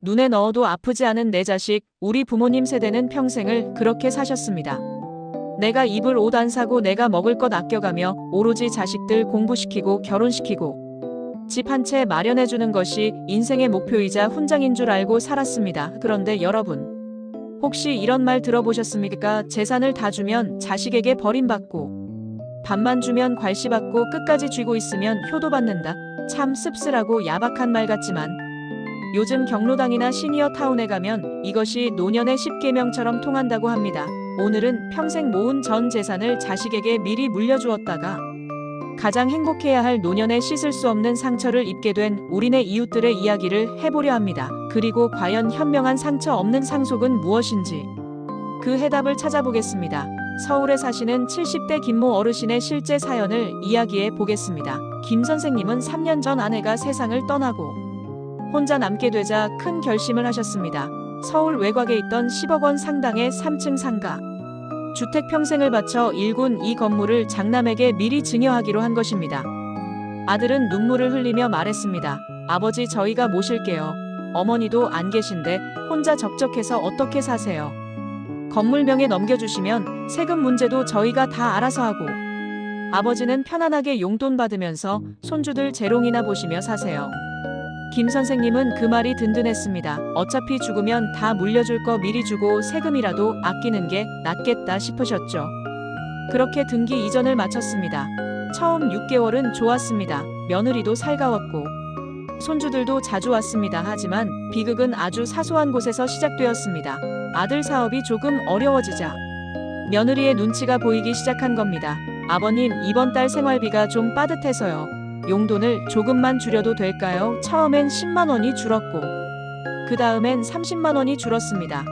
눈에 넣어도 아프지 않은 내 자식, 우리 부모님 세대는 평생을 그렇게 사셨습니다. 내가 입을 옷 안 사고 내가 먹을 것 아껴가며 오로지 자식들 공부시키고 결혼시키고 집 한 채 마련해주는 것이 인생의 목표이자 훈장인 줄 알고 살았습니다. 그런데 여러분, 혹시 이런 말 들어보셨습니까? 재산을 다 주면 자식에게 버림받고 반만 주면 괄시받고 끝까지 쥐고 있으면 효도받는다. 참 씁쓸하고 야박한 말 같지만 요즘 경로당이나 시니어타운에 가면 이것이 노년의 10계명처럼 통한다고 합니다. 오늘은 평생 모은 전 재산을 자식에게 미리 물려주었다가 가장 행복해야 할 노년에 씻을 수 없는 상처를 입게 된 우리네 이웃들의 이야기를 해보려 합니다. 그리고 과연 현명한 상처 없는 상속은 무엇인지 그 해답을 찾아보겠습니다. 서울에 사시는 70대 김모 어르신의 실제 사연을 이야기해 보겠습니다. 김 선생님은 3년 전 아내가 세상을 떠나고 혼자 남게 되자 큰 결심을 하셨습니다. 서울 외곽에 있던 10억 원 상당의 3층 상가 주택 평생을 바쳐 일군 이 건물을 장남에게 미리 증여하기로 한 것입니다. 아들은 눈물을 흘리며 말했습니다. 아버지, 저희가 모실게요. 어머니도 안 계신데 혼자 적적해서 어떻게 사세요? 건물명에 넘겨주시면 세금 문제도 저희가 다 알아서 하고 아버지는 편안하게 용돈 받으면서 손주들 재롱이나 보시며 사세요. 김 선생님은 그 말이 든든했습니다. 어차피 죽으면 다 물려줄 거 미리 주고 세금이라도 아끼는 게 낫겠다 싶으셨죠. 그렇게 등기 이전을 마쳤습니다. 처음 6개월은 좋았습니다. 며느리도 살가웠고 손주들도 자주 왔습니다. 하지만 비극은 아주 사소한 곳에서 시작되었습니다. 아들 사업이 조금 어려워지자 며느리의 눈치가 보이기 시작한 겁니다. 아버님, 이번 달 생활비가 좀 빠듯해서요. 용돈을 조금만 줄여도 될까요? 처음엔 10만 원이 줄었고 그 다음엔 30만 원이 줄었습니다.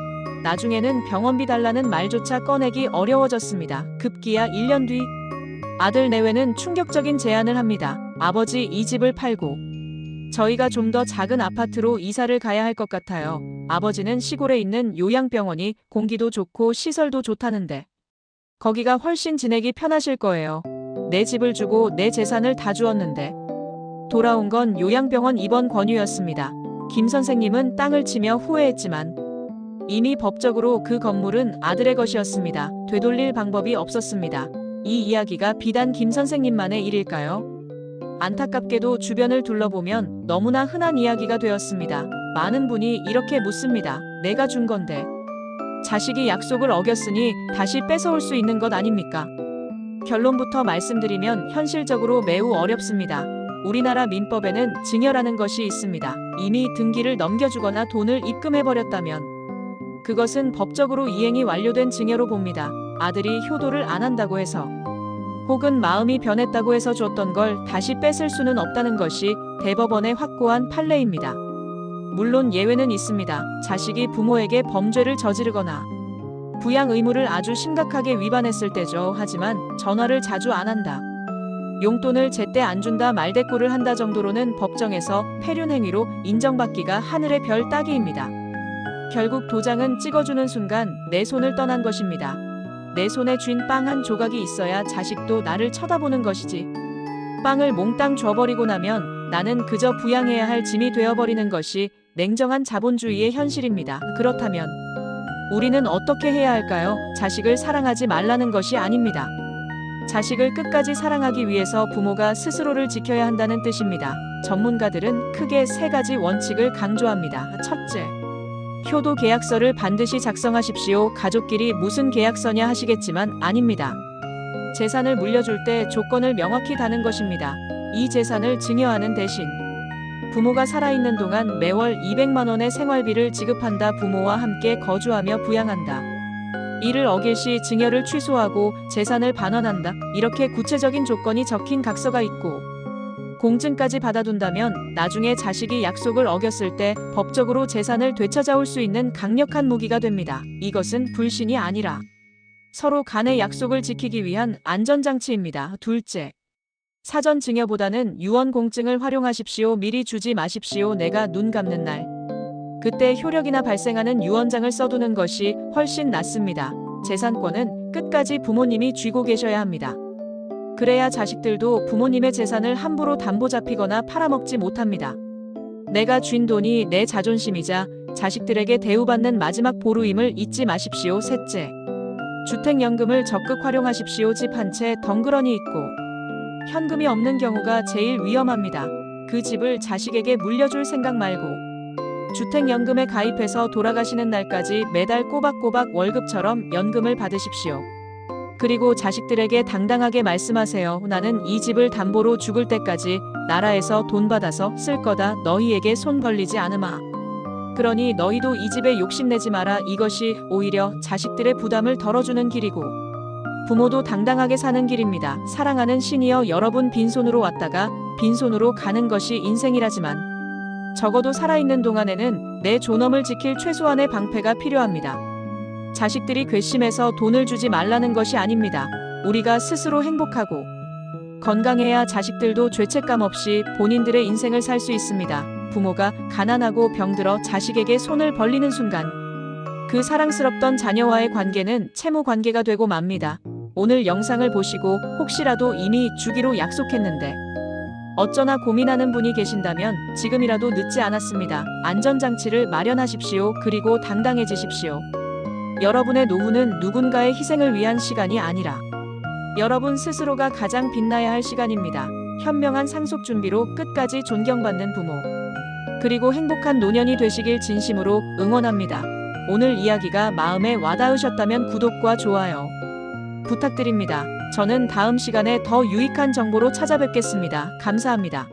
나중에는 병원비 달라는 말조차 꺼내기 어려워졌습니다. 급기야 1년 뒤 아들 내외는 충격적인 제안을 합니다. 아버지, 이 집을 팔고 저희가 좀 더 작은 아파트로 이사를 가야 할 것 같아요. 아버지는 시골에 있는 요양병원이 공기도 좋고 시설도 좋다는데 거기가 훨씬 지내기 편하실 거예요. 내 집을 주고 내 재산을 다 주었는데 돌아온 건 요양병원 입원 권유였습니다. 김 선생님은 땅을 치며 후회했지만 이미 법적으로 그 건물은 아들의 것이었습니다. 되돌릴 방법이 없었습니다. 이 이야기가 비단 김 선생님만의 일일까요? 안타깝게도 주변을 둘러보면 너무나 흔한 이야기가 되었습니다. 많은 분이 이렇게 묻습니다. 내가 준 건데 자식이 약속을 어겼으니 다시 뺏어올 수 있는 것 아닙니까? 결론부터 말씀드리면 현실적으로 매우 어렵습니다. 우리나라 민법에는 증여라는 것이 있습니다. 이미 등기를 넘겨주거나 돈을 입금해버렸다면 그것은 법적으로 이행이 완료된 증여로 봅니다. 아들이 효도를 안 한다고 해서 혹은 마음이 변했다고 해서 줬던 걸 다시 뺏을 수는 없다는 것이 대법원의 확고한 판례입니다. 물론 예외는 있습니다. 자식이 부모에게 범죄를 저지르거나 부양 의무를 아주 심각하게 위반했을 때죠. 하지만 전화를 자주 안 한다, 용돈을 제때 안 준다, 말대꾸를 한다 정도로는 법정에서 폐륜 행위로 인정받기가 하늘의 별 따기입니다. 결국 도장은 찍어주는 순간 내 손을 떠난 것입니다. 내 손에 쥔 빵 한 조각이 있어야 자식도 나를 쳐다보는 것이지. 빵을 몽땅 줘버리고 나면 나는 그저 부양해야 할 짐이 되어버리는 것이 냉정한 자본주의의 현실입니다. 그렇다면 우리는 어떻게 해야 할까요? 자식을 사랑하지 말라는 것이 아닙니다. 자식을 끝까지 사랑하기 위해서 부모가 스스로를 지켜야 한다는 뜻입니다. 전문가들은 크게 3가지 원칙을 강조합니다. 첫째, 효도 계약서를 반드시 작성하십시오. 가족끼리 무슨 계약서냐 하시겠지만 아닙니다. 재산을 물려줄 때 조건을 명확히 다는 것입니다. 이 재산을 증여하는 대신 부모가 살아있는 동안 매월 200만 원의 생활비를 지급한다. 부모와 함께 거주하며 부양한다. 이를 어길 시 증여를 취소하고 재산을 반환한다. 이렇게 구체적인 조건이 적힌 각서가 있고 공증까지 받아둔다면 나중에 자식이 약속을 어겼을 때 법적으로 재산을 되찾아올 수 있는 강력한 무기가 됩니다. 이것은 불신이 아니라 서로 간의 약속을 지키기 위한 안전장치입니다. 둘째, 사전 증여보다는 유언 공증을 활용하십시오. 미리 주지 마십시오. 내가 눈 감는 날 그때 효력이나 발생하는 유언장을 써두는 것이 훨씬 낫습니다. 재산권은 끝까지 부모님이 쥐고 계셔야 합니다. 그래야 자식들도 부모님의 재산을 함부로 담보 잡히거나 팔아먹지 못합니다. 내가 쥔 돈이 내 자존심이자 자식들에게 대우받는 마지막 보루임을 잊지 마십시오. 셋째, 주택연금을 적극 활용하십시오. 집 한 채 덩그러니 있고 현금이 없는 경우가 제일 위험합니다. 그 집을 자식에게 물려줄 생각 말고 주택연금에 가입해서 돌아가시는 날까지 매달 꼬박꼬박 월급처럼 연금을 받으십시오. 그리고 자식들에게 당당하게 말씀하세요. 나는 이 집을 담보로 죽을 때까지 나라에서 돈 받아서 쓸 거다. 너희에게 손 벌리지 않으마. 그러니 너희도 이 집에 욕심내지 마라. 이것이 오히려 자식들의 부담을 덜어주는 길이고 부모도 당당하게 사는 길입니다. 사랑하는 시니어 여러분, 빈손으로 왔다가 빈손으로 가는 것이 인생이라지만 적어도 살아있는 동안에는 내 존엄을 지킬 최소한의 방패가 필요합니다. 자식들이 괘씸해서 돈을 주지 말라는 것이 아닙니다. 우리가 스스로 행복하고 건강해야 자식들도 죄책감 없이 본인들의 인생을 살 수 있습니다. 부모가 가난하고 병들어 자식에게 손을 벌리는 순간 그 사랑스럽던 자녀와의 관계는 채무 관계가 되고 맙니다. 오늘 영상을 보시고 혹시라도 이미 주기로 약속했는데 어쩌나 고민하는 분이 계신다면 지금이라도 늦지 않았습니다. 안전장치를 마련하십시오. 그리고 당당해지십시오. 여러분의 노후는 누군가의 희생을 위한 시간이 아니라 여러분 스스로가 가장 빛나야 할 시간입니다. 현명한 상속 준비로 끝까지 존경받는 부모, 그리고 행복한 노년이 되시길 진심으로 응원합니다. 오늘 이야기가 마음에 와닿으셨다면 구독과 좋아요 부탁드립니다. 저는 다음 시간에 더 유익한 정보로 찾아뵙겠습니다. 감사합니다.